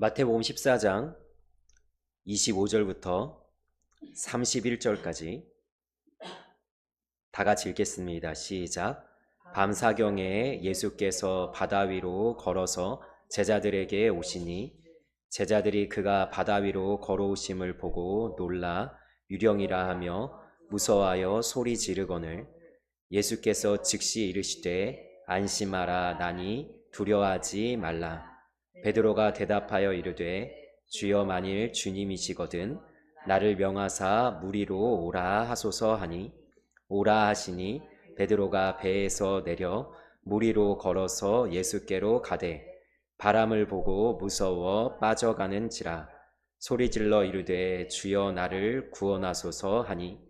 마태복음 14장 25절부터 31절까지 다 같이 읽겠습니다. 시작. 밤사경에 예수께서 바다 위로 걸어서 제자들에게 오시니 제자들이 그가 바다 위로 걸어오심을 보고 놀라 유령이라 하며 무서워하여 소리 지르거늘 예수께서 즉시 이르시되 안심하라 나니 두려워하지 말라. 베드로가 대답하여 이르되 주여 만일 주님이시거든 나를 명하사 무리로 오라 하소서 하니 오라 하시니 베드로가 배에서 내려 무리로 걸어서 예수께로 가되 바람을 보고 무서워 빠져가는지라 소리질러 이르되 주여 나를 구원하소서 하니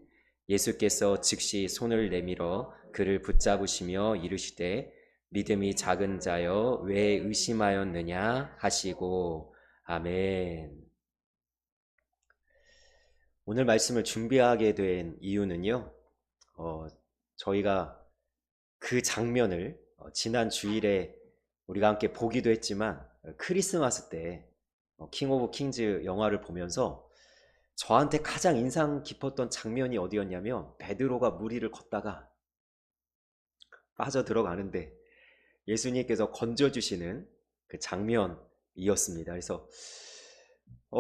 예수께서 즉시 손을 내밀어 그를 붙잡으시며 이르시되 믿음이 작은 자여 왜 의심하였느냐 하시고 아멘. 오늘 말씀을 준비하게 된 이유는요. 저희가 그 장면을 지난 주일에 우리가 함께 보기도 했지만 크리스마스 때 킹 오브 킹즈 영화를 보면서 저한테 가장 인상 깊었던 장면이 어디였냐면 베드로가 무리를 걷다가 빠져 들어가는데 예수님께서 건져주시는 그 장면이었습니다. 그래서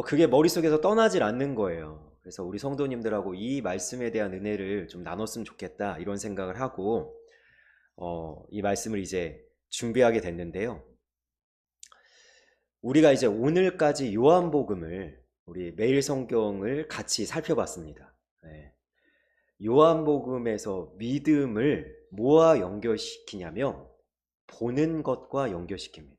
그게 머릿속에서 떠나질 않는 거예요. 그래서 우리 성도님들하고 이 말씀에 대한 은혜를 좀 나눴으면 좋겠다 이런 생각을 하고 이 말씀을 이제 준비하게 됐는데요. 우리가 이제 오늘까지 요한복음을 우리 매일 성경을 같이 살펴봤습니다. 네. 요한복음에서 믿음을 뭐와 연결시키냐면 보는 것과 연결시킵니다.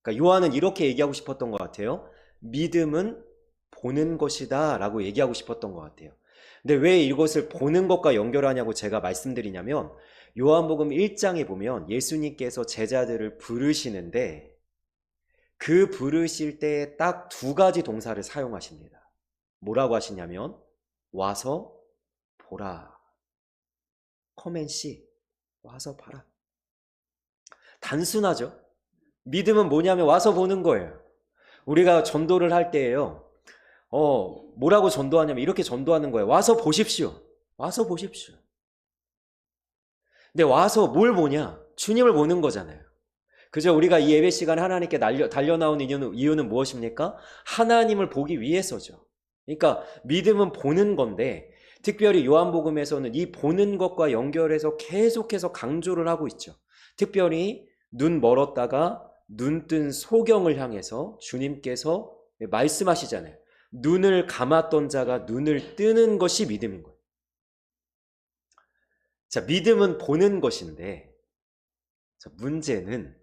그러니까 요한은 이렇게 얘기하고 싶었던 것 같아요. 믿음은 보는 것이다 라고 얘기하고 싶었던 것 같아요. 근데 왜 이것을 보는 것과 연결하냐고 제가 말씀드리냐면 요한복음 1장에 보면 예수님께서 제자들을 부르시는데 그 부르실 때 딱 두 가지 동사를 사용하십니다. 뭐라고 하시냐면 와서 보라. Come and see. 와서 봐라. 단순하죠. 믿음은 뭐냐면 와서 보는 거예요. 우리가 전도를 할 때에요. 뭐라고 전도하냐면 이렇게 전도하는 거예요. 와서 보십시오. 와서 보십시오. 근데 와서 뭘 보냐? 주님을 보는 거잖아요. 그죠? 우리가 이 예배 시간에 하나님께 달려나온 이유는 무엇입니까? 하나님을 보기 위해서죠. 그러니까 믿음은 보는 건데 특별히 요한복음에서는 이 보는 것과 연결해서 계속해서 강조를 하고 있죠. 특별히 눈 멀었다가 눈 뜬 소경을 향해서 주님께서 말씀하시잖아요. 눈을 감았던 자가 눈을 뜨는 것이 믿음인 거예요. 자, 믿음은 보는 것인데 문제는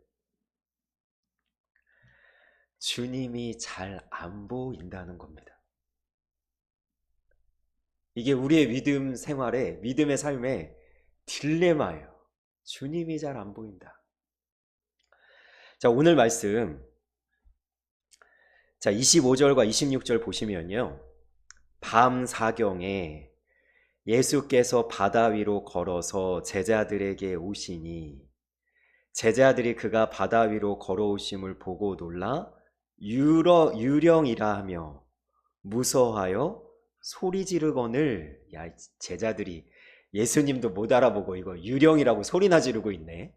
주님이 잘 안 보인다는 겁니다. 이게 우리의 믿음 생활에, 믿음의 삶의 딜레마예요. 주님이 잘 안 보인다. 자, 오늘 말씀. 자, 25절과 26절 보시면요. 밤 사경에 예수께서 바다 위로 걸어서 제자들에게 오시니 제자들이 그가 바다 위로 걸어오심을 보고 놀라 유령이라 하며 무서워하여 소리 지르거늘. 야, 제자들이 예수님도 못 알아보고 이거 유령이라고 소리나 지르고 있네.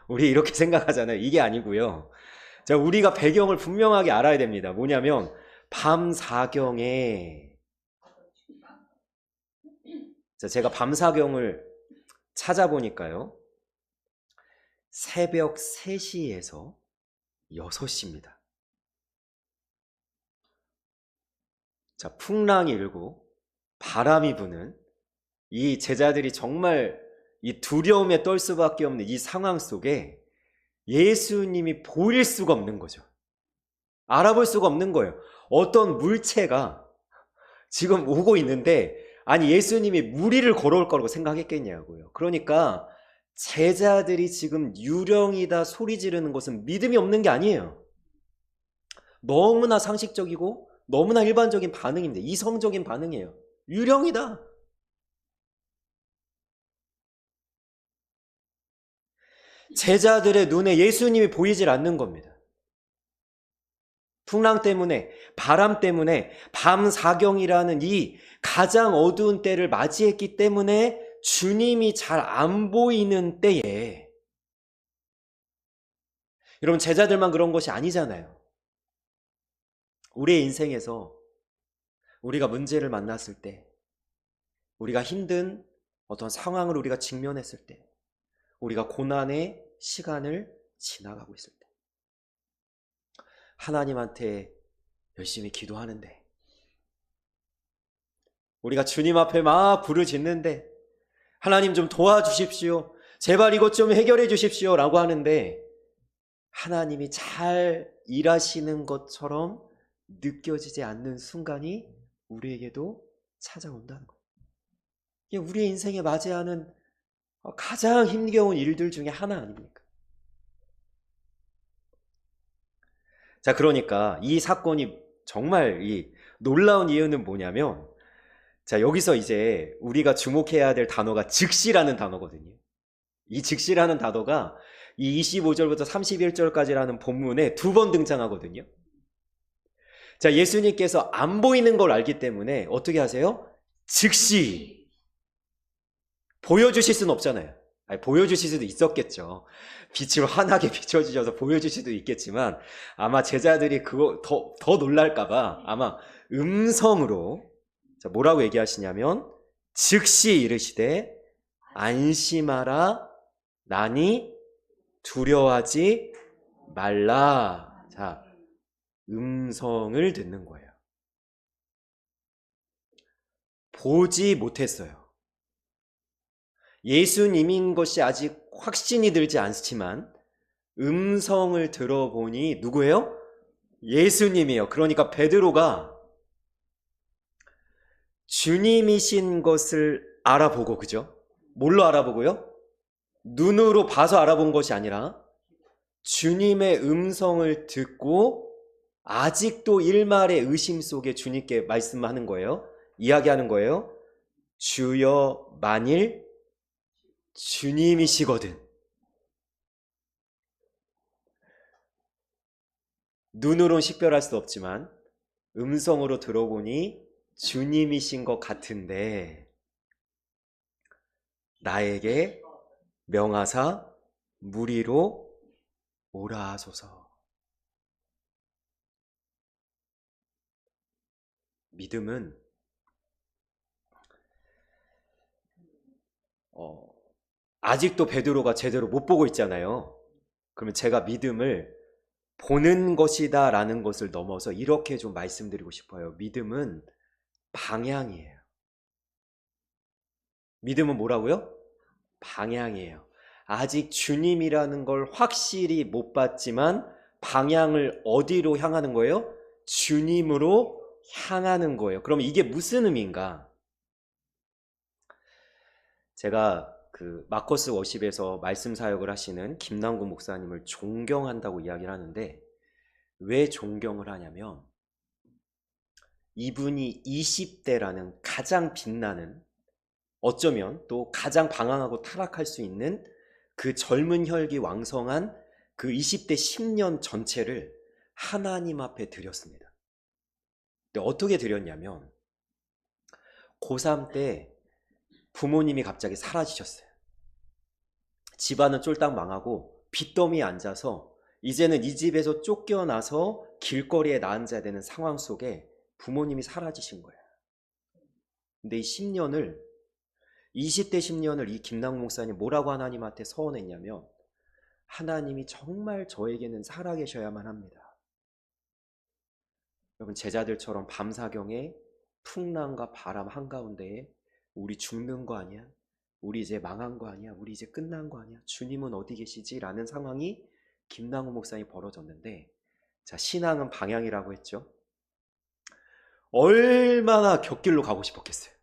우리 이렇게 생각하잖아요. 이게 아니고요. 자, 우리가 배경을 분명하게 알아야 됩니다. 뭐냐면 밤 사경에, 자, 제가 밤 사경을 찾아보니까요. 새벽 3시에서 6시입니다. 자, 풍랑이 일고 바람이 부는 이 제자들이 정말 이 두려움에 떨 수밖에 없는 이 상황 속에 예수님이 보일 수가 없는 거죠. 알아볼 수가 없는 거예요. 어떤 물체가 지금 오고 있는데 아니 예수님이 무리를 걸어올 거라고 생각했겠냐고요. 그러니까 제자들이 지금 유령이다 소리 지르는 것은 믿음이 없는 게 아니에요. 너무나 상식적이고 너무나 일반적인 반응입니다. 이성적인 반응이에요. 유령이다. 제자들의 눈에 예수님이 보이질 않는 겁니다. 풍랑 때문에, 바람 때문에, 밤사경이라는 이 가장 어두운 때를 맞이했기 때문에 주님이 잘 안 보이는 때에, 여러분, 제자들만 그런 것이 아니잖아요. 우리의 인생에서 우리가 문제를 만났을 때, 우리가 힘든 어떤 상황을 우리가 직면했을 때, 우리가 고난의 시간을 지나가고 있을 때, 하나님한테 열심히 기도하는데, 우리가 주님 앞에 막 부르짖는데, 하나님 좀 도와주십시오, 제발 이것 좀 해결해 주십시오 라고 하는데, 하나님이 잘 일하시는 것처럼 느껴지지 않는 순간이 우리에게도 찾아온다는 거예요. 이게 우리의 인생에 맞이하는 가장 힘겨운 일들 중에 하나 아닙니까? 자, 그러니까 이 사건이 정말 이 놀라운 이유는 뭐냐면, 자, 여기서 이제 우리가 주목해야 될 단어가 즉시라는 단어거든요. 이 즉시라는 단어가 이 25절부터 31절까지라는 본문에 2번 등장하거든요. 자, 예수님께서 안 보이는 걸 알기 때문에 어떻게 하세요? 즉시 보여주실 수는 없잖아요. 아니, 보여주실 수도 있었겠죠. 빛을 환하게 비춰주셔서 보여주실 수도 있겠지만, 아마 제자들이 그거 더 놀랄까봐 아마 음성으로, 자, 뭐라고 얘기하시냐면, 즉시 이르시되 안심하라, 나니 두려워하지 말라. 자, 음성을 듣는 거예요. 보지 못했어요. 예수님인 것이 아직 확신이 들지 않지만 음성을 들어보니 누구예요? 예수님이에요. 그러니까 베드로가 주님이신 것을 알아보고, 그죠? 뭘로 알아보고요? 눈으로 봐서 알아본 것이 아니라 주님의 음성을 듣고 아직도 일말의 의심 속에 주님께 말씀하는 거예요. 이야기하는 거예요. 주여, 만일 주님이시거든. 눈으로는 식별할 수 없지만 음성으로 들어보니 주님이신 것 같은데 나에게 명하사 무리로 오라 하소서. 믿음은 아직도 베드로가 제대로 못 보고 있잖아요. 그러면 제가 믿음을 보는 것이다 라는 것을 넘어서 이렇게 좀 말씀드리고 싶어요. 믿음은 방향이에요. 믿음은 뭐라고요? 방향이에요. 아직 주님이라는 걸 확실히 못 봤지만 방향을 어디로 향하는 거예요? 주님으로 향하는 거예요. 그럼 이게 무슨 의미인가? 제가 그 마커스 워십에서 말씀 사역을 하시는 김남구 목사님을 존경한다고 이야기를 하는데, 왜 존경을 하냐면 이분이 20대라는 가장 빛나는, 어쩌면 또 가장 방황하고 타락할 수 있는 그 젊은 혈기 왕성한 그 20대 10년 전체를 하나님 앞에 드렸습니다. 근데 어떻게 드렸냐면, 고3 때 부모님이 갑자기 사라지셨어요. 집안은 쫄딱 망하고 빚더미에 앉아서 이제는 이 집에서 쫓겨나서 길거리에 나앉아야 되는 상황 속에 부모님이 사라지신 거예요. 근데 이 10년을, 20대 10년을 이 김남국 목사님 뭐라고 하나님한테 서원했냐면, 하나님이 정말 저에게는 살아계셔야만 합니다. 여러분, 제자들처럼 밤사경에 풍랑과 바람 한가운데에 우리 죽는 거 아니야? 우리 이제 망한 거 아니야? 우리 이제 끝난 거 아니야? 주님은 어디 계시지? 라는 상황이 김남국 목사님이 벌어졌는데, 자, 신앙은 방향이라고 했죠. 얼마나 곁길로 가고 싶었겠어요.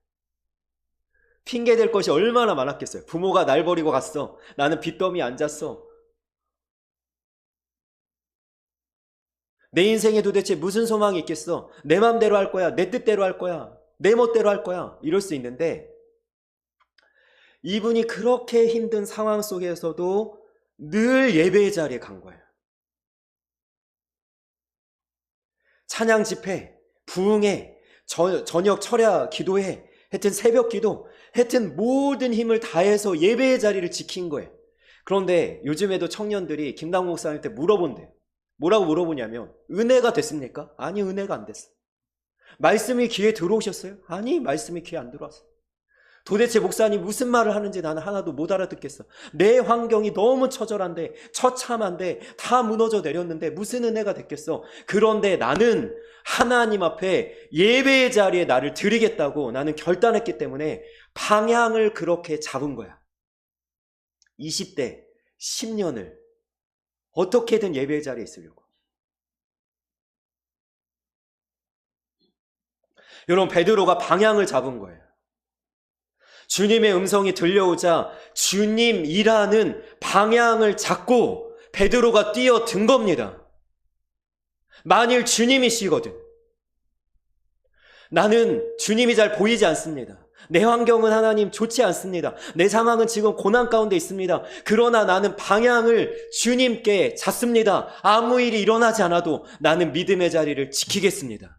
핑계댈 것이 얼마나 많았겠어요. 부모가 날 버리고 갔어. 나는 빚더미에 앉았어. 내 인생에 도대체 무슨 소망이 있겠어? 내 맘대로 할 거야. 내 뜻대로 할 거야. 내 멋대로 할 거야. 이럴 수 있는데, 이분이 그렇게 힘든 상황 속에서도 늘 예배의 자리에 간 거예요. 찬양 집회, 부흥회, 저녁 철야 기도회, 하여튼 새벽 기도, 하여튼 모든 힘을 다해서 예배의 자리를 지킨 거예요. 그런데 요즘에도 청년들이 김당 목사님한테 물어본대요. 뭐라고 물어보냐면 은혜가 됐습니까? 아니, 은혜가 안 됐어. 말씀이 귀에 들어오셨어요? 아니, 말씀이 귀에 안 들어왔어. 도대체 목사님 무슨 말을 하는지 나는 하나도 못 알아듣겠어. 내 환경이 너무 처절한데, 처참한데, 다 무너져 내렸는데 무슨 은혜가 됐겠어. 그런데 나는 하나님 앞에 예배의 자리에 나를 드리겠다고 나는 결단했기 때문에 방향을 그렇게 잡은 거야. 20대 10년을 어떻게든 예배의 자리에 있으려고. 여러분, 베드로가 방향을 잡은 거예요. 주님의 음성이 들려오자 주님이라는 방향을 잡고 베드로가 뛰어든 겁니다. 만일 주님이시거든. 나는 주님이 잘 보이지 않습니다. 내 환경은 하나님 좋지 않습니다. 내 상황은 지금 고난 가운데 있습니다. 그러나 나는 방향을 주님께 잡습니다. 아무 일이 일어나지 않아도 나는 믿음의 자리를 지키겠습니다.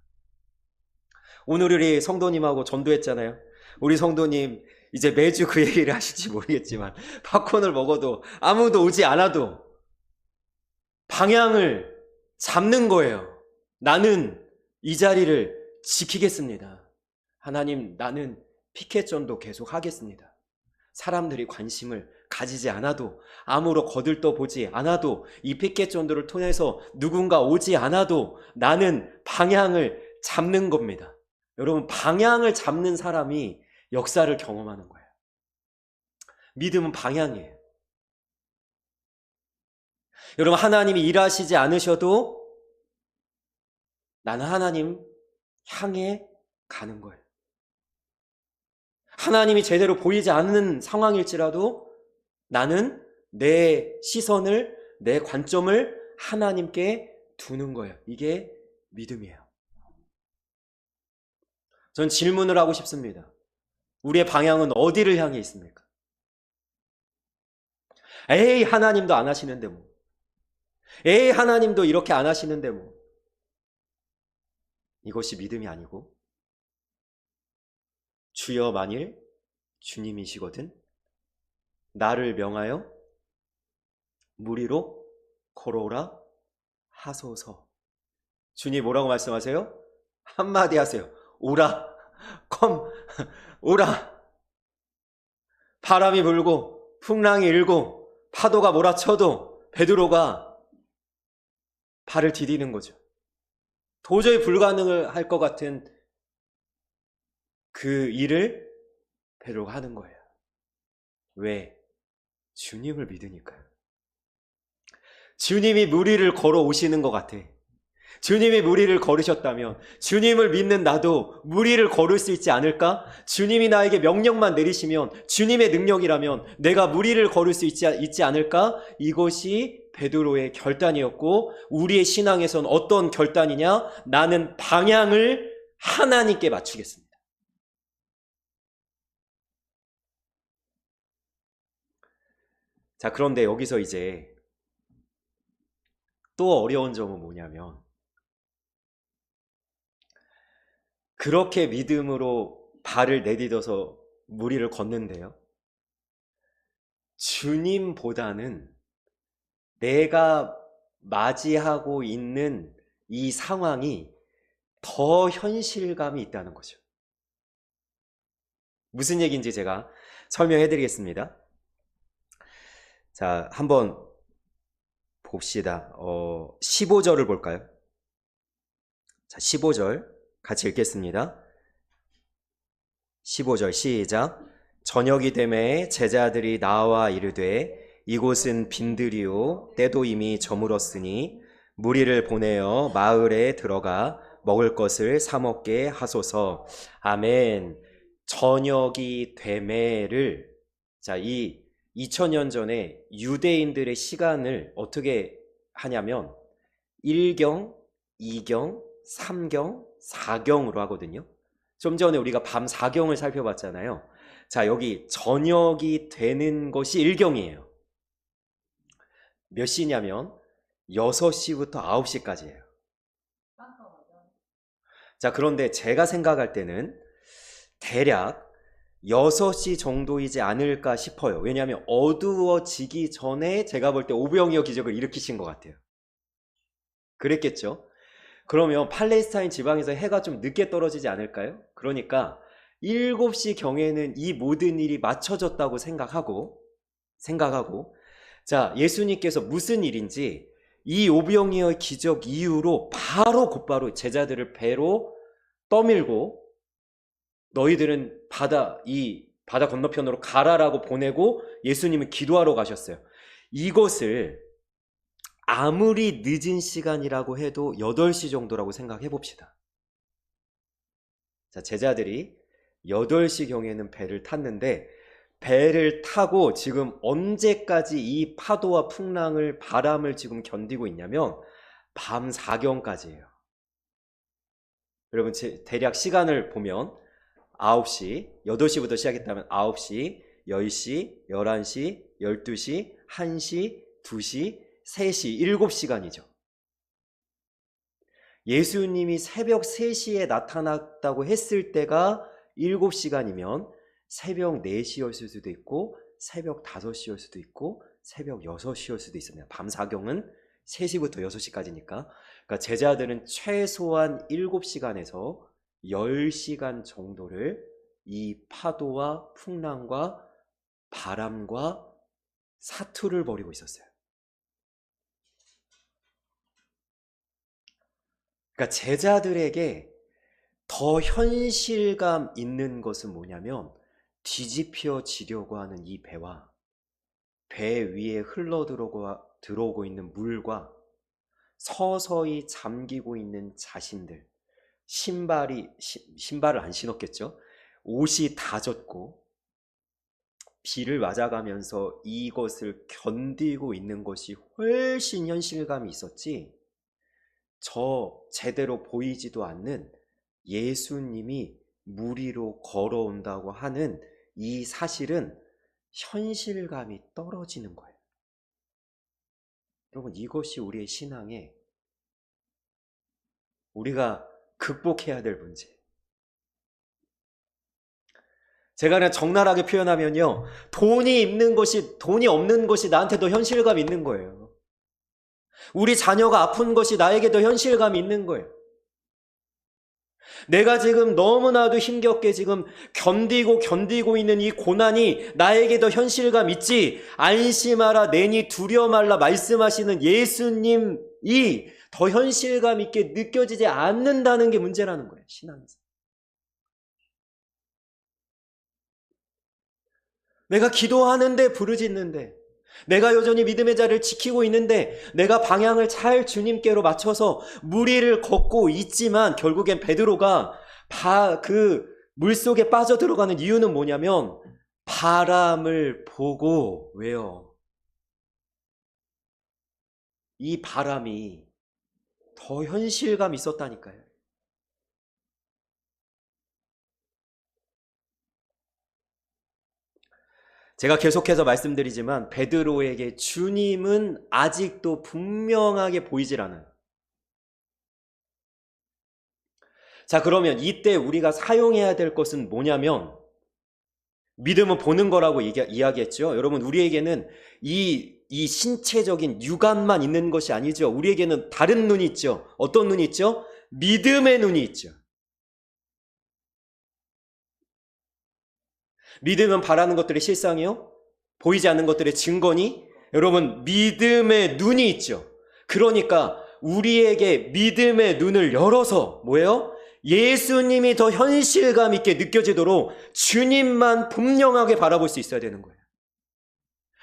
오늘 우리 성도님하고 전도했잖아요. 우리 성도님 이제 매주 그 얘기를 하실지 모르겠지만 팝콘을 먹어도 아무도 오지 않아도 방향을 잡는 거예요. 나는 이 자리를 지키겠습니다. 하나님, 나는 피켓전도 계속 하겠습니다. 사람들이 관심을 가지지 않아도, 아무로 거들떠 보지 않아도, 이 피켓전도를 통해서 누군가 오지 않아도 나는 방향을 잡는 겁니다. 여러분, 방향을 잡는 사람이 역사를 경험하는 거예요. 믿음은 방향이에요. 여러분, 하나님이 일하시지 않으셔도 나는 하나님 향해 가는 거예요. 하나님이 제대로 보이지 않는 상황일지라도 나는 내 시선을, 내 관점을 하나님께 두는 거예요. 이게 믿음이에요. 전 질문을 하고 싶습니다. 우리의 방향은 어디를 향해 있습니까? 에이, 하나님도 안 하시는데 뭐. 에이, 하나님도 이렇게 안 하시는데 뭐. 이것이 믿음이 아니고, 주여 만일 주님이시거든 나를 명하여 무리로 걸어오라 하소서. 주님 뭐라고 말씀하세요? 한마디 하세요. 오라. 컴. 오라. 바람이 불고 풍랑이 일고 파도가 몰아쳐도 베드로가 발을 디디는 거죠. 도저히 불가능을 할 것 같은 그 일을 베드로가 하는 거예요. 왜? 주님을 믿으니까요. 주님이 무리를 걸어오시는 것 같아. 주님이 무리를 걸으셨다면 주님을 믿는 나도 무리를 걸을 수 있지 않을까? 주님이 나에게 명령만 내리시면, 주님의 능력이라면 내가 무리를 걸을 수 있지 않을까? 이것이 베드로의 결단이었고, 우리의 신앙에선 어떤 결단이냐? 나는 방향을 하나님께 맞추겠습니다. 자, 그런데 여기서 이제 또 어려운 점은 뭐냐면, 그렇게 믿음으로 발을 내딛어서 무리를 걷는데요, 주님보다는 내가 맞이하고 있는 이 상황이 더 현실감이 있다는 거죠. 무슨 얘기인지 제가 설명해 드리겠습니다. 자, 한번 봅시다. 15절을 볼까요? 자, 15절 같이 읽겠습니다. 15절 시작. 저녁이 되매 제자들이 나와 이르되 이곳은 빈들이요 때도 이미 저물었으니 무리를 보내어 마을에 들어가 먹을 것을 사 먹게 하소서. 아멘. 저녁이 되매를, 자, 이 2000년 전에 유대인들의 시간을 어떻게 하냐면 1경, 2경, 3경, 4경으로 하거든요. 좀 전에 우리가 밤 4경을 살펴봤잖아요. 자, 여기 저녁이 되는 것이 1경이에요. 몇 시냐면 6시부터 9시까지예요. 자, 그런데 제가 생각할 때는 대략 6시 정도이지 않을까 싶어요. 왜냐하면 어두워지기 전에 제가 볼 때 오병이어 기적을 일으키신 것 같아요. 그랬겠죠? 그러면 팔레스타인 지방에서 해가 좀 늦게 떨어지지 않을까요? 그러니까 7시 경에는 이 모든 일이 맞춰졌다고 생각하고 자, 예수님께서 무슨 일인지 이 오병이어의 기적 이후로 곧바로 제자들을 배로 떠밀고 너희들은 바다 건너편으로 가라라고 보내고 예수님은 기도하러 가셨어요. 이것을 아무리 늦은 시간이라고 해도 8시 정도라고 생각해 봅시다. 자, 제자들이 8시 경에는 배를 탔는데 배를 타고 지금 언제까지 이 파도와 풍랑을 바람을 지금 견디고 있냐면 밤 4경까지예요. 여러분 대략 시간을 보면 9시, 8시부터 시작했다면 9시, 10시, 11시, 12시, 1시, 2시, 3시, 7시간이죠. 예수님이 새벽 3시에 나타났다고 했을 때가 7시간이면 새벽 4시였을 수도 있고 새벽 5시였을 수도 있고 새벽 6시였을 수도 있습니다. 밤 4경은 3시부터 6시까지니까. 그러니까 제자들은 최소한 7시간에서 10시간 정도를 이 파도와 풍랑과 바람과 사투를 벌이고 있었어요. 그러니까 제자들에게 더 현실감 있는 것은 뭐냐면 뒤집혀지려고 하는 이 배와 배 위에 들어오고 있는 물과 서서히 잠기고 있는 자신들, 신발을 안 신었겠죠? 옷이 다 젖고 비를 맞아가면서 이것을 견디고 있는 것이 훨씬 현실감이 있었지, 저 제대로 보이지도 않는 예수님이 물 위로 걸어온다고 하는 이 사실은 현실감이 떨어지는 거예요. 여러분, 이것이 우리의 신앙에 우리가 극복해야 될 문제. 제가 그냥 적나라하게 표현하면요, 돈이 없는 것이 나한테 더 현실감 있는 거예요. 우리 자녀가 아픈 것이 나에게 더 현실감 있는 거예요. 내가 지금 너무나도 힘겹게 지금 견디고 있는 이 고난이 나에게 더 현실감 있지, 안심하라 내니 두려워 말라 말씀하시는 예수님이 더 현실감 있게 느껴지지 않는다는 게 문제라는 거예요, 신앙에서. 내가 기도하는데 부르짖는데, 내가 여전히 믿음의 자리를 지키고 있는데, 내가 방향을 잘 주님께로 맞춰서 무리를 걷고 있지만 결국엔 베드로가 그 물속에 빠져들어가는 이유는 뭐냐면 바람을 보고, 왜요? 이 바람이 더 현실감 있었다니까요. 제가 계속해서 말씀드리지만 베드로에게 주님은 아직도 분명하게 보이질 않아요. 자, 그러면 이때 우리가 사용해야 될 것은 뭐냐면, 믿음은 보는 거라고 이야기했죠. 여러분, 우리에게는 이 신체적인 육안만 있는 것이 아니죠. 우리에게는 다른 눈이 있죠. 어떤 눈이 있죠? 믿음의 눈이 있죠. 믿음은 바라는 것들의 실상이요, 보이지 않는 것들의 증거니, 여러분, 믿음의 눈이 있죠. 그러니까 우리에게 믿음의 눈을 열어서 뭐예요? 예수님이 더 현실감 있게 느껴지도록 주님만 분명하게 바라볼 수 있어야 되는 거예요.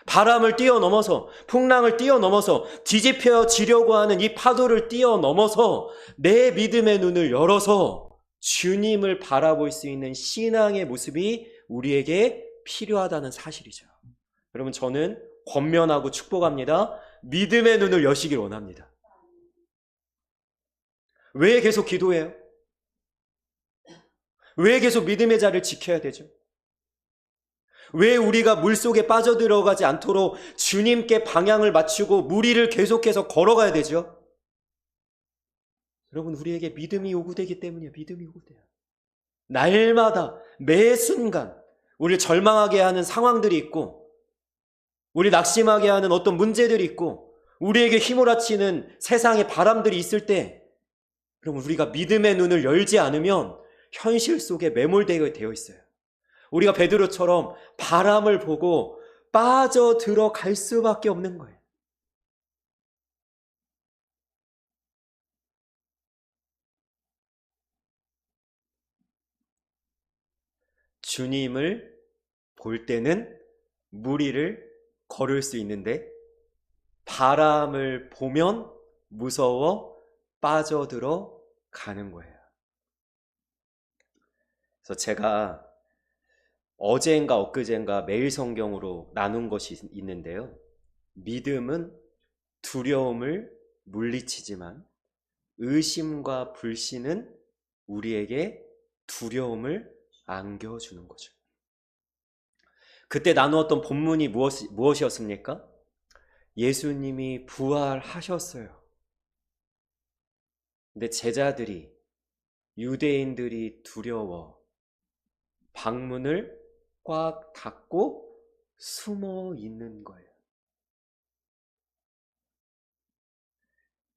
바람을 뛰어넘어서, 풍랑을 뛰어넘어서, 뒤집혀지려고 하는 이 파도를 뛰어넘어서 내 믿음의 눈을 열어서 주님을 바라볼 수 있는 신앙의 모습이 우리에게 필요하다는 사실이죠. 여러분, 저는 권면하고 축복합니다. 믿음의 눈을 여시길 원합니다. 왜 계속 기도해요? 왜 계속 믿음의 자리를 지켜야 되죠? 왜 우리가 물속에 빠져들어가지 않도록 주님께 방향을 맞추고 무리를 계속해서 걸어가야 되죠? 여러분, 우리에게 믿음이 요구되기 때문이에요. 믿음이 요구돼요. 날마다 매 순간 우리를 절망하게 하는 상황들이 있고, 우리 낙심하게 하는 어떤 문제들이 있고, 우리에게 휘몰아치는 세상의 바람들이 있을 때, 여러분, 우리가 믿음의 눈을 열지 않으면 현실 속에 매몰되어 있어요. 우리가 베드로처럼 바람을 보고 빠져들어갈 수밖에 없는 거예요. 주님을 볼 때는 물 위를 걸을 수 있는데, 바람을 보면 무서워 빠져들어 가는 거예요. 그래서 제가 어제인가 엊그제인가 매일 성경으로 나눈 것이 있는데요. 믿음은 두려움을 물리치지만 의심과 불신은 우리에게 두려움을 안겨주는 거죠. 그때 나누었던 본문이 무엇이었습니까? 예수님이 부활하셨어요. 근데 제자들이, 유대인들이 두려워 방문을 꽉 닫고 숨어 있는 거예요.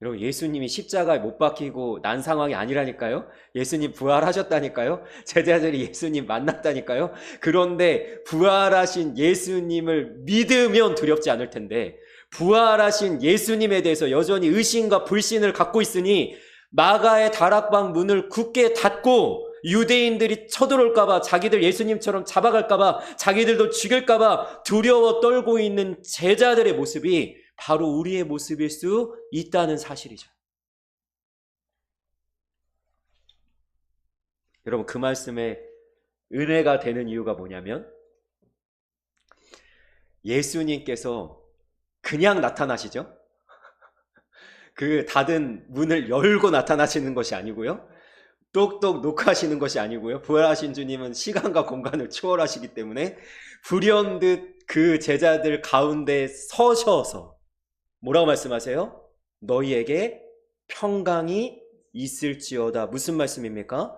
여러분, 예수님이 십자가에 못 박히고 난 상황이 아니라니까요. 예수님 부활하셨다니까요. 제자들이 예수님 만났다니까요. 그런데 부활하신 예수님을 믿으면 두렵지 않을 텐데, 부활하신 예수님에 대해서 여전히 의심과 불신을 갖고 있으니 마가의 다락방 문을 굳게 닫고 유대인들이 쳐들어올까봐, 자기들 예수님처럼 잡아갈까봐, 자기들도 죽일까봐 두려워 떨고 있는 제자들의 모습이 바로 우리의 모습일 수 있다는 사실이죠. 여러분, 그 말씀에 은혜가 되는 이유가 뭐냐면, 예수님께서 그냥 나타나시죠? 그 닫은 문을 열고 나타나시는 것이 아니고요, 똑똑 녹화하시는 것이 아니고요, 부활하신 주님은 시간과 공간을 초월하시기 때문에 불현듯 그 제자들 가운데 서셔서 뭐라고 말씀하세요? 너희에게 평강이 있을지어다. 무슨 말씀입니까?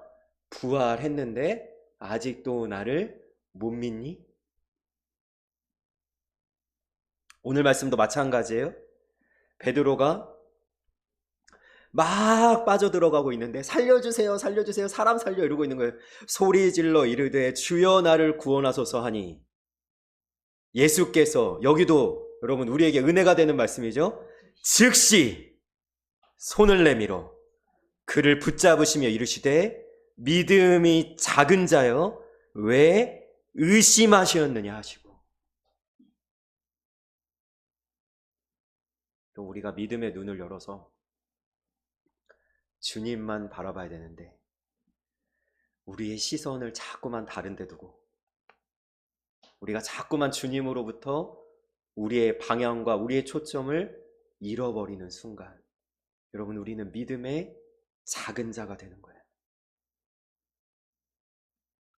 부활했는데 아직도 나를 못 믿니? 오늘 말씀도 마찬가지예요. 베드로가 막 빠져들어가고 있는데 살려주세요, 살려주세요, 사람 살려 이러고 있는 거예요. 소리 질러 이르되 주여 나를 구원하소서 하니, 예수께서, 여기도 여러분 우리에게 은혜가 되는 말씀이죠. 즉시 손을 내밀어 그를 붙잡으시며 이르시되 믿음이 작은 자여 왜 의심하셨느냐 하시고. 또 우리가 믿음의 눈을 열어서 주님만 바라봐야 되는데, 우리의 시선을 자꾸만 다른 데 두고 우리가 자꾸만 주님으로부터 우리의 방향과 우리의 초점을 잃어버리는 순간, 여러분, 우리는 믿음의 작은 자가 되는 거예요.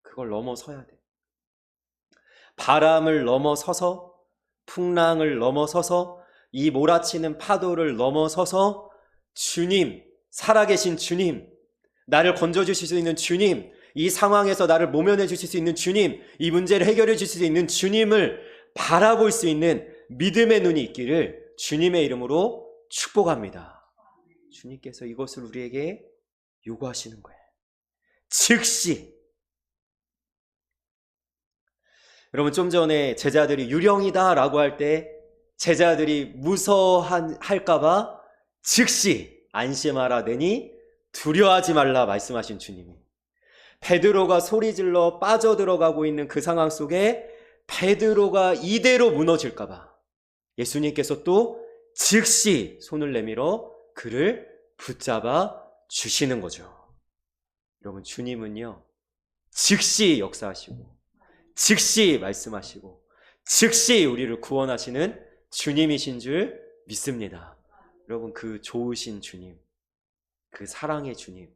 그걸 넘어서야 돼. 바람을 넘어서서, 풍랑을 넘어서서, 이 몰아치는 파도를 넘어서서 주님, 살아계신 주님, 나를 건져주실 수 있는 주님, 이 상황에서 나를 모면해 주실 수 있는 주님, 이 문제를 해결해 주실 수 있는 주님을 바라볼 수 있는 믿음의 눈이 있기를 주님의 이름으로 축복합니다. 주님께서 이것을 우리에게 요구하시는 거예요. 즉시. 여러분, 좀 전에 제자들이 유령이다 라고 할 때 제자들이 무서워할까봐 즉시 안심하라 내니 두려워하지 말라 말씀하신 주님이, 베드로가 소리질러 빠져들어가고 있는 그 상황 속에 베드로가 이대로 무너질까봐 예수님께서 또 즉시 손을 내밀어 그를 붙잡아 주시는 거죠. 여러분, 주님은요 즉시 역사하시고 즉시 말씀하시고 즉시 우리를 구원하시는 주님이신 줄 믿습니다. 여러분, 그 좋으신 주님, 그 사랑의 주님,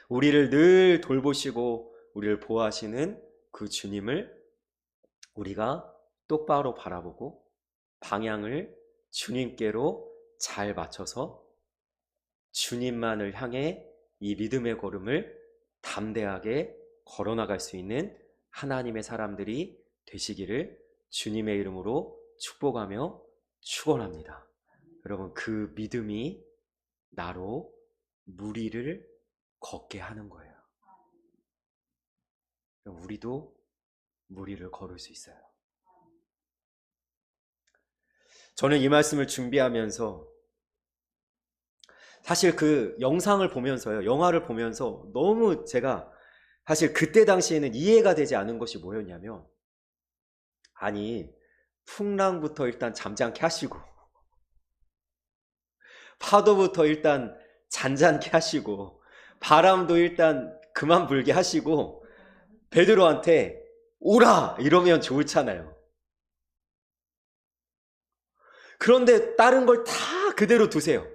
우리를 늘 돌보시고 우리를 보호하시는 그 주님을 우리가 똑바로 바라보고 방향을 주님께로 잘 맞춰서 주님만을 향해 이 믿음의 걸음을 담대하게 걸어나갈 수 있는 하나님의 사람들이 되시기를 주님의 이름으로 축복하며 축원합니다. 여러분, 그 믿음이 나로 무리를 걷게 하는 거예요. 우리도 무리를 걸을 수 있어요. 저는 이 말씀을 준비하면서 사실 그 영상을 보면서요, 영화를 보면서 너무 제가 사실 그때 당시에는 이해가 되지 않은 것이 뭐였냐면, 아니, 풍랑부터 일단 잠잠케 하시고, 파도부터 일단 잔잔케 하시고, 바람도 일단 그만 불게 하시고, 베드로한테 오라! 이러면 좋잖아요. 그런데 다른 걸 다 그대로 두세요.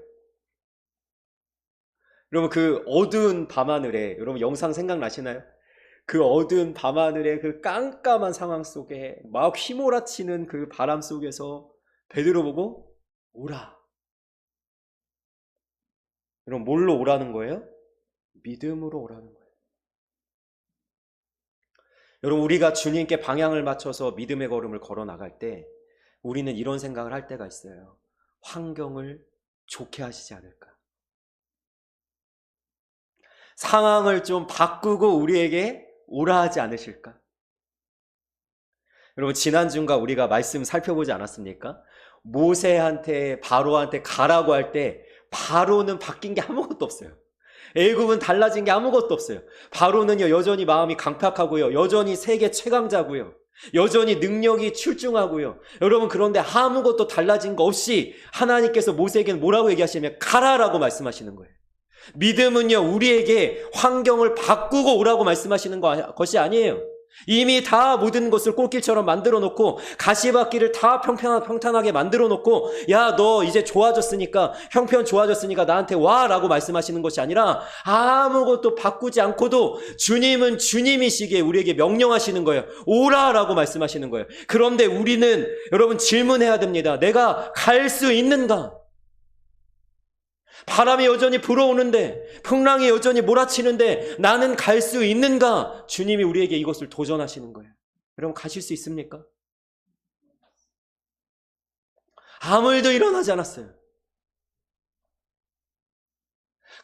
여러분, 그 어두운 밤하늘에, 여러분 영상 생각나시나요? 그 어두운 밤하늘의 그 깜깜한 상황 속에 막 휘몰아치는 그 바람 속에서 베드로 보고 오라. 여러분, 뭘로 오라는 거예요? 믿음으로 오라는 거예요. 여러분, 우리가 주님께 방향을 맞춰서 믿음의 걸음을 걸어 나갈 때 우리는 이런 생각을 할 때가 있어요. 환경을 좋게 하시지 않을까? 상황을 좀 바꾸고 우리에게 오라 하지 않으실까? 여러분, 지난주인가 우리가 말씀 살펴보지 않았습니까? 모세한테 바로한테 가라고 할 때 바로는 바뀐 게 아무것도 없어요. 애굽은 달라진 게 아무것도 없어요. 바로는요, 여전히 마음이 강팍하고요, 여전히 세계 최강자고요, 여전히 능력이 출중하고요. 여러분, 그런데 아무것도 달라진 거 없이 하나님께서 모세에게는 뭐라고 얘기하시냐면 가라라고 말씀하시는 거예요. 믿음은요, 우리에게 환경을 바꾸고 오라고 말씀하시는 것이 아니에요. 이미 다 모든 것을 꽃길처럼 만들어 놓고 가시밭길을 다 평탄하게 만들어 놓고, 야, 너 이제 좋아졌으니까, 형편 좋아졌으니까 나한테 와 라고 말씀하시는 것이 아니라 아무것도 바꾸지 않고도 주님은 주님이시기에 우리에게 명령하시는 거예요. 오라 라고 말씀하시는 거예요. 그런데 우리는 여러분 질문해야 됩니다. 내가 갈 수 있는가? 바람이 여전히 불어오는데, 풍랑이 여전히 몰아치는데 나는 갈 수 있는가? 주님이 우리에게 이것을 도전하시는 거예요. 여러분, 가실 수 있습니까? 아무 일도 일어나지 않았어요.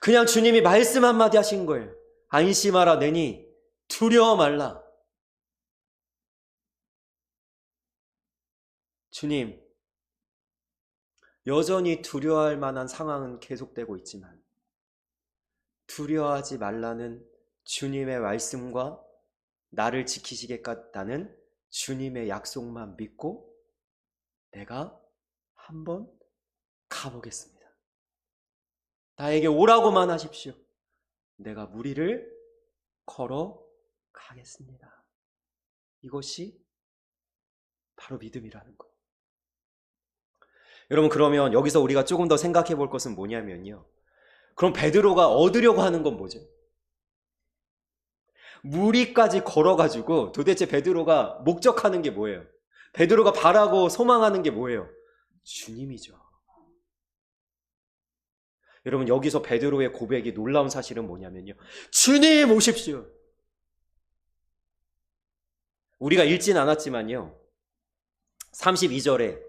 그냥 주님이 말씀 한마디 하신 거예요. 안심하라 내니 두려워 말라. 주님, 여전히 두려워할 만한 상황은 계속되고 있지만 두려워하지 말라는 주님의 말씀과 나를 지키시겠다는 주님의 약속만 믿고 내가 한번 가보겠습니다. 나에게 오라고만 하십시오. 내가 무리를 걸어 가겠습니다. 이것이 바로 믿음이라는 것. 여러분, 그러면 여기서 우리가 조금 더 생각해 볼 것은 뭐냐면요, 그럼 베드로가 얻으려고 하는 건 뭐죠? 무리까지 걸어가지고 도대체 베드로가 목적하는 게 뭐예요? 베드로가 바라고 소망하는 게 뭐예요? 주님이죠. 여러분, 여기서 베드로의 고백이 놀라운 사실은 뭐냐면요, 주님 오십시오. 우리가 읽진 않았지만요, 32절에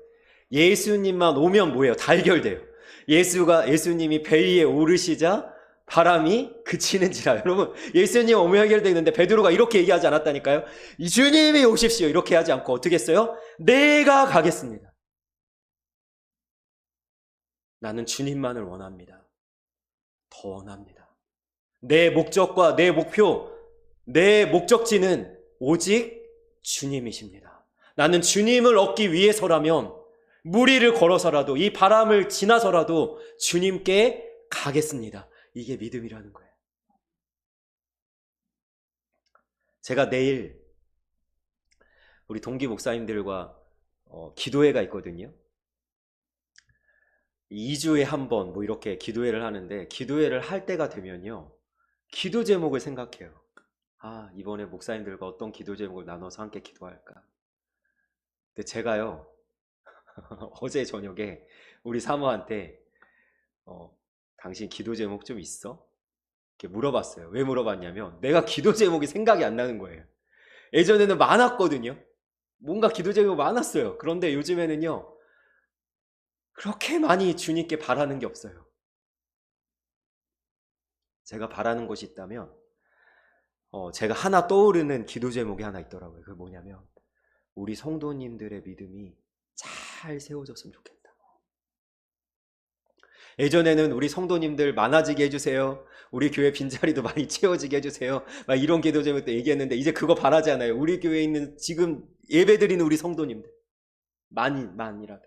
예수님만 오면 뭐예요? 다 해결돼요. 예수님이 배 위에 오르시자 바람이 그치는지라. 여러분, 예수님 오면 해결되는데 베드로가 이렇게 얘기하지 않았다니까요. 주님이 오십시오 이렇게 하지 않고 어떻게 했어요? 내가 가겠습니다. 나는 주님만을 원합니다. 더 원합니다. 내 목적과 내 목표, 내 목적지는 오직 주님이십니다. 나는 주님을 얻기 위해서라면 무리를 걸어서라도 이 바람을 지나서라도 주님께 가겠습니다. 이게 믿음이라는 거예요. 제가 내일 우리 동기 목사님들과 기도회가 있거든요. 2주에 한 번 뭐 이렇게 기도회를 하는데, 기도회를 할 때가 되면요, 기도 제목을 생각해요. 아, 이번에 목사님들과 어떤 기도 제목을 나눠서 함께 기도할까. 근데 제가요 어제 저녁에 우리 사모한테 당신 기도 제목 좀 있어? 이렇게 물어봤어요. 왜 물어봤냐면 내가 기도 제목이 생각이 안 나는 거예요. 예전에는 많았거든요. 뭔가 기도 제목이 많았어요. 그런데 요즘에는요, 그렇게 많이 주님께 바라는 게 없어요. 제가 바라는 것이 있다면 제가 하나 떠오르는 기도 제목이 하나 있더라고요. 그게 뭐냐면 우리 성도님들의 믿음이 잘 세워졌으면 좋겠다. 예전에는 우리 성도님들 많아지게 해주세요. 우리 교회 빈자리도 많이 채워지게 해주세요. 막 이런 기도 제목도 얘기했는데 이제 그거 바라지 않아요. 우리 교회에 있는 지금 예배드리는 우리 성도님들 만이라도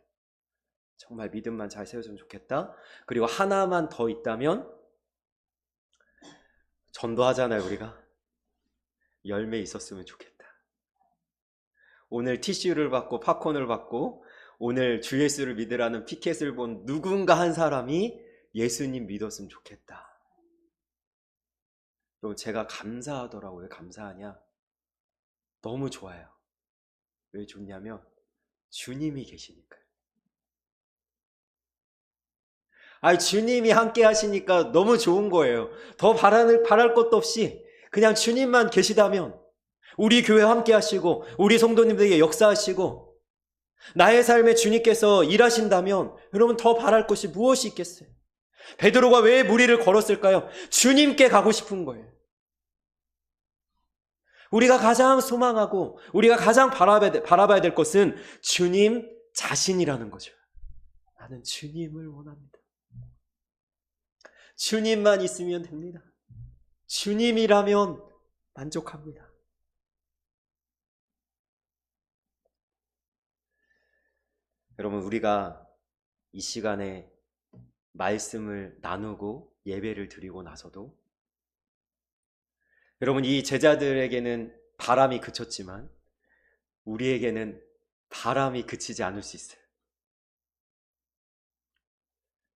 정말 믿음만 잘 세워주면 좋겠다. 그리고 하나만 더 있다면 전도하잖아요. 우리가 열매 있었으면 좋겠다. 오늘 티슈를 받고 팝콘을 받고 오늘 주 예수를 믿으라는 피켓을 본 누군가 한 사람이 예수님 믿었으면 좋겠다. 그럼 제가 감사하더라고요. 왜 감사하냐? 너무 좋아요. 왜 좋냐면 주님이 계시니까요. 주님이 함께 하시니까 너무 좋은 거예요. 더 바랄 것도 없이 그냥 주님만 계시다면 우리 교회 함께 하시고 우리 성도님들에게 역사하시고 나의 삶에 주님께서 일하신다면 여러분 더 바랄 것이 무엇이 있겠어요? 베드로가 왜 무리를 걸었을까요? 주님께 가고 싶은 거예요. 우리가 가장 소망하고 우리가 가장 바라봐야 될 것은 주님 자신이라는 거죠. 나는 주님을 원합니다. 주님만 있으면 됩니다. 주님이라면 만족합니다. 여러분, 우리가 이 시간에 말씀을 나누고 예배를 드리고 나서도 여러분, 이 제자들에게는 바람이 그쳤지만 우리에게는 바람이 그치지 않을 수 있어요.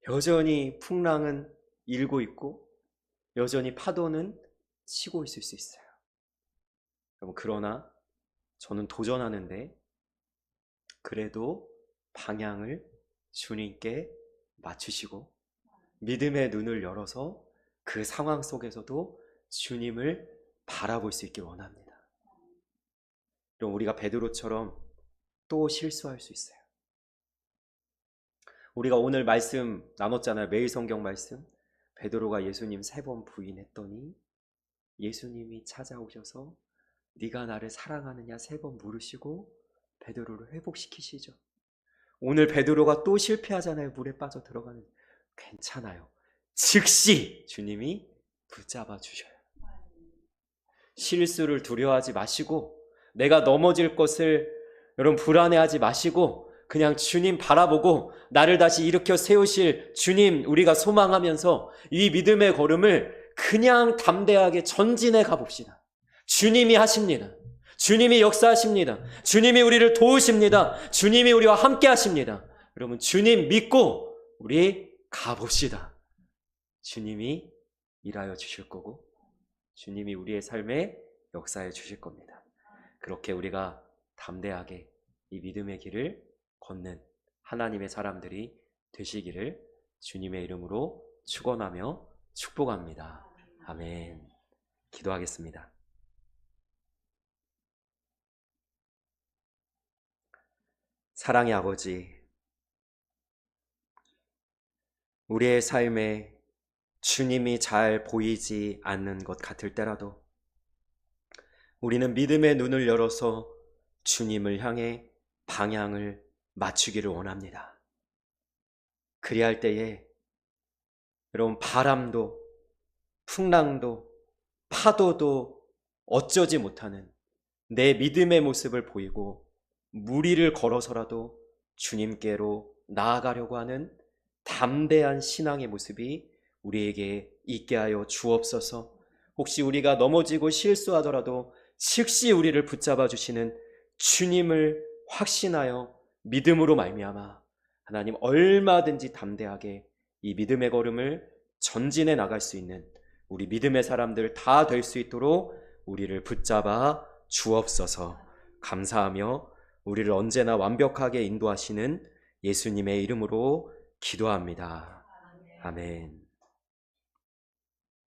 여전히 풍랑은 일고 있고 여전히 파도는 치고 있을 수 있어요. 여러분, 그러나 저는 도전하는데 그래도 방향을 주님께 맞추시고 믿음의 눈을 열어서 그 상황 속에서도 주님을 바라볼 수 있길 원합니다. 그럼 우리가 베드로처럼 또 실수할 수 있어요. 우리가 오늘 말씀 나눴잖아요. 매일 성경 말씀. 베드로가 예수님 3번 부인했더니 예수님이 찾아오셔서 네가 나를 사랑하느냐 3번 물으시고 베드로를 회복시키시죠. 오늘 베드로가 또 실패하잖아요. 물에 빠져 들어가는. 괜찮아요. 즉시 주님이 붙잡아 주셔요. 실수를 두려워하지 마시고 내가 넘어질 것을 여러분 불안해하지 마시고 그냥 주님 바라보고 나를 다시 일으켜 세우실 주님 우리가 소망하면서 이 믿음의 걸음을 그냥 담대하게 전진해 가봅시다. 주님이 하십니다. 주님이 역사하십니다. 주님이 우리를 도우십니다. 주님이 우리와 함께 하십니다. 여러분 주님 믿고 우리 가봅시다. 주님이 일하여 주실 거고 주님이 우리의 삶에 역사해 주실 겁니다. 그렇게 우리가 담대하게 이 믿음의 길을 걷는 하나님의 사람들이 되시기를 주님의 이름으로 축원하며 축복합니다. 아멘. 기도하겠습니다. 사랑의 아버지, 우리의 삶에 주님이 잘 보이지 않는 것 같을 때라도 우리는 믿음의 눈을 열어서 주님을 향해 방향을 맞추기를 원합니다. 그리할 때에 여러분 바람도 풍랑도 파도도 어쩌지 못하는 내 믿음의 모습을 보이고 무리를 걸어서라도 주님께로 나아가려고 하는 담대한 신앙의 모습이 우리에게 있게 하여 주옵소서. 혹시 우리가 넘어지고 실수하더라도 즉시 우리를 붙잡아 주시는 주님을 확신하여 믿음으로 말미암아 하나님 얼마든지 담대하게 이 믿음의 걸음을 전진해 나갈 수 있는 우리 믿음의 사람들 다 될 수 있도록 우리를 붙잡아 주옵소서. 감사하며 우리를 언제나 완벽하게 인도하시는 예수님의 이름으로 기도합니다. 아멘.